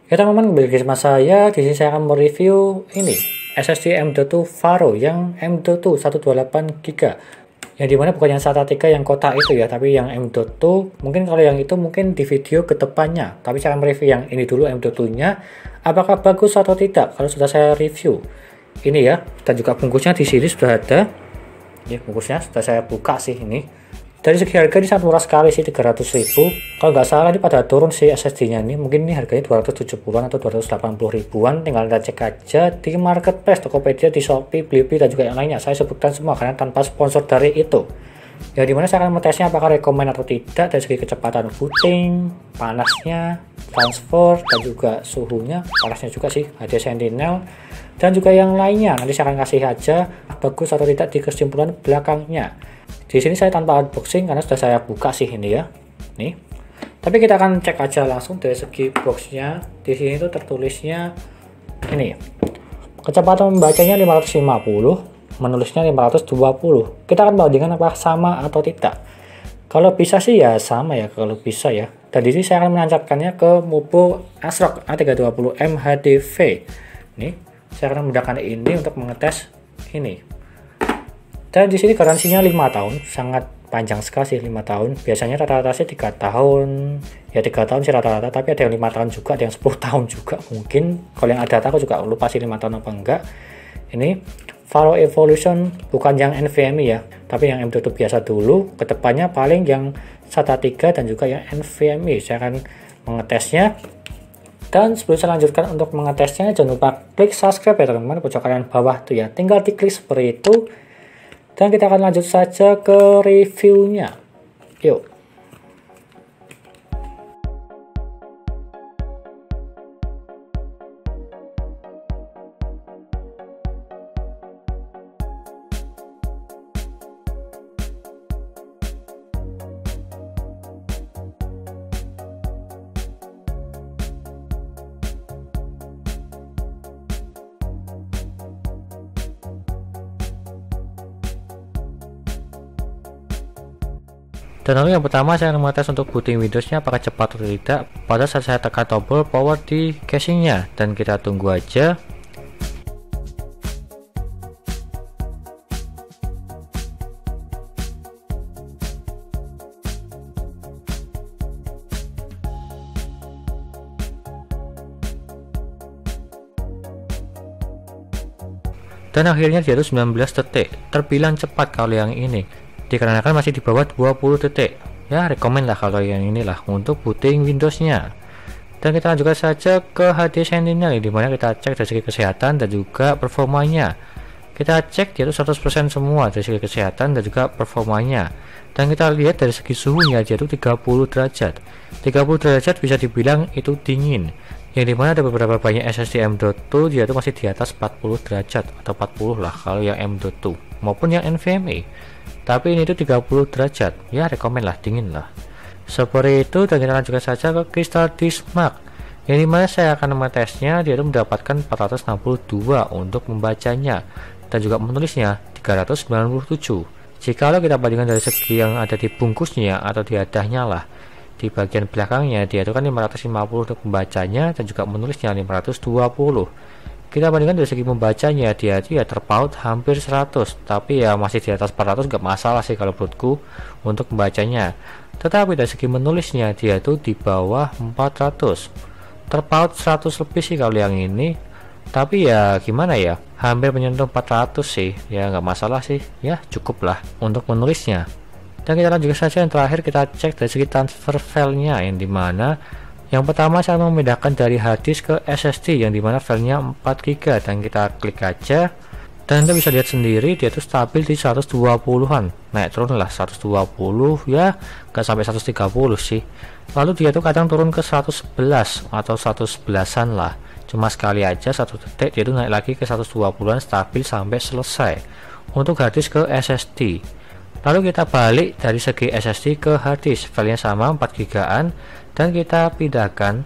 Ya teman-teman, kembali lagi sama saya. Di sini saya akan mereview ini SSD M.2 Varo yang M.2 128GB. Yang dimana bukan yang SATA 3 yang kotak itu ya, tapi yang M.2. Mungkin kalau yang itu mungkin di video ke depannya. Tapi saya akan mereview yang ini dulu M.2-nya. Apakah bagus atau tidak? Kalau sudah saya review. Ini ya, dan juga bungkusnya di sini sudah ada. Ya, bungkusnya sudah saya buka sih ini. Dari segi harga ini sangat murah sekali sih, 300.000. Kalau nggak salah ini pada turun sih SSD-nya ini. Mungkin ini harganya 270-an atau 280 ribuan. Tinggal kita cek aja di Marketplace, Tokopedia, di Shopee, Blibli, dan juga yang lainnya. Saya sebutkan semua karena tanpa sponsor dari itu. Ya, dimana saya akan mentesnya apakah rekomend atau tidak dari segi kecepatan booting, panasnya, transfer, dan juga suhunya. Panasnya juga sih, HD Sentinel, dan juga yang lainnya. Nanti saya akan kasih aja bagus atau tidak di kesimpulan belakangnya. Di sini saya tanpa unboxing karena sudah saya buka sih ini ya. Nih. Tapi kita akan cek aja langsung dari segi boxnya. Di sini tuh tertulisnya ini. Kecepatan membacanya 550, menulisnya 520. Kita akan bandingkan apakah sama atau tidak. Kalau bisa sih ya sama ya, kalau bisa ya. Dan di sini saya akan menancapkannya ke Mubo ASRock A320M HDV. Nih, saya akan menggunakan ini untuk mengetes ini. Dan di sini garansinya 5 tahun, sangat panjang sekali sih 5 tahun. Biasanya rata-rata sih 3 tahun, ya 3 tahun sih rata-rata, tapi ada yang 5 tahun juga, ada yang 10 tahun juga mungkin. Kalau yang ada aku juga lupa sih 5 tahun apa enggak. Ini Varo Evolution, bukan yang NVMe ya, tapi yang M.2 biasa dulu. Kedepannya paling yang SATA 3 dan juga yang NVMe. Saya akan mengetesnya. Dan sebelum saya lanjutkan untuk mengetesnya, jangan lupa klik subscribe ya teman-teman, pojok kanan bawah tuh ya. Tinggal diklik seperti itu. Dan kita akan lanjut saja ke reviewnya. Yuk. Dan lalu yang pertama saya akan mengetes untuk booting Windowsnya apakah cepat atau tidak pada saat saya tekan tombol power di casingnya, dan kita tunggu aja. Dan akhirnya dia itu 19 detik, terbilang cepat kalau yang ini. Dikarenakan masih di bawah 20 detik. Ya, rekomen lah kalau yang inilah untuk booting Windowsnya. Dan kita lanjutkan saja ke HD Sentinel, dimana kita cek dari segi kesehatan dan juga performanya. Kita cek dia itu 100% semua dari segi kesehatan dan juga performanya. Dan kita lihat dari segi suhunya dia itu 30 derajat. 30 derajat bisa dibilang itu dingin. Yang dimana ada beberapa banyak SSD M.2 dia itu masih di atas 40 derajat atau 40 lah kalau yang M.2 maupun yang NVMe. Tapi ini itu 30 derajat, ya rekomen lah, dingin lah. Seperti itu. Dan kita lanjutkan saja ke Crystal Disk Mark, yang dimana saya akan mengetesnya. Dia itu mendapatkan 462 untuk membacanya dan juga menulisnya 397. Jikalau kita bandingkan dari segi yang ada di bungkusnya atau di hadahnya lah, di bagian belakangnya dia itu kan 550 untuk membacanya dan juga menulisnya 520. Kita bandingkan dari segi membacanya, dia itu ya terpaut hampir 100, tapi ya masih di atas 400, nggak masalah sih kalau menurutku untuk membacanya. Tetapi dari segi menulisnya dia itu di bawah 400, terpaut 100 lebih sih kalau yang ini. Tapi ya gimana ya, hampir menyentuh 400 sih, ya nggak masalah sih, ya cukup lah untuk menulisnya. Dan kita lanjutkan saja yang terakhir, kita cek dari segi transfer filenya, yang dimana yang pertama saya memindahkan dari hard disk ke SSD, yang dimana filenya 4GB, dan kita klik aja. Dan kita bisa lihat sendiri dia itu stabil di 120-an, naik turun lah 120 ya, nggak sampai 130 sih. Lalu dia itu kadang turun ke 111 atau 111an lah, cuma sekali aja 1 detik dia itu naik lagi ke 120-an stabil sampai selesai untuk hard disk ke SSD. Lalu kita balik dari segi SSD ke hard disk, filenya sama 4GB-an, dan kita pindahkan.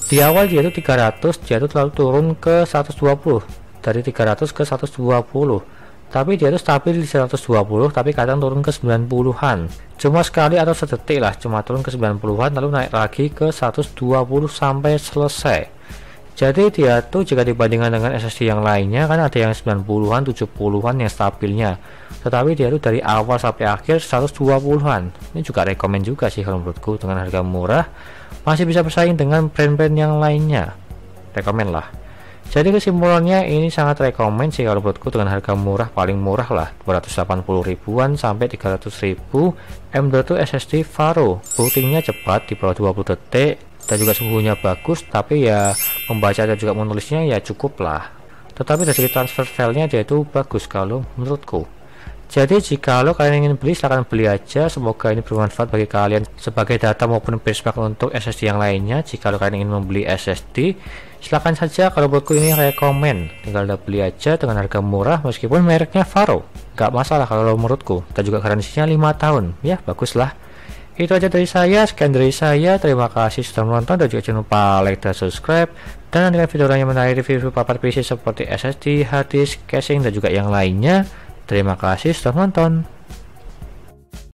Di awal dia itu 300, dia itu lalu turun ke 120, dari 300 ke 120. Tapi dia itu stabil di 120, tapi kadang turun ke 90-an. Cuma sekali atau sedetik lah, cuma turun ke 90-an lalu naik lagi ke 120 sampai selesai. Jadi dia tuh jika dibandingkan dengan SSD yang lainnya kan ada yang 90-an, 70-an yang stabilnya. Tetapi dia tuh dari awal sampai akhir 120-an. Ini juga rekomen juga sih kalau menurutku, dengan harga murah masih bisa bersaing dengan brand-brand yang lainnya. Rekomen lah. Jadi kesimpulannya ini sangat rekomen sih kalau menurutku, dengan harga murah, paling murah lah 280 ribuan sampai 300 ribu M.2 SSD Varo. Bootingnya cepat di bawah 20 detik dan juga suhunya bagus, tapi ya membaca dan juga menulisnya ya cukup lah. Tetapi dari segi transfer filenya dia itu bagus kalau menurutku. Jadi jika kalian ingin beli, silahkan beli aja. Semoga ini bermanfaat bagi kalian sebagai data maupun benchmark untuk SSD yang lainnya. Jika kalian ingin membeli SSD, silahkan saja. Kalau buatku ini rekomen, tinggal beli aja dengan harga murah meskipun mereknya Varo, gak masalah kalau menurutku. Dan juga garansinya 5 tahun, ya baguslah. Itu aja dari saya, sekian dari saya. Terima kasih sudah menonton, dan juga jangan lupa like dan subscribe. Dan nantikan video lainnya mengenai review papan PC seperti SSD, hard disk, casing, dan juga yang lainnya. Terima kasih sudah menonton.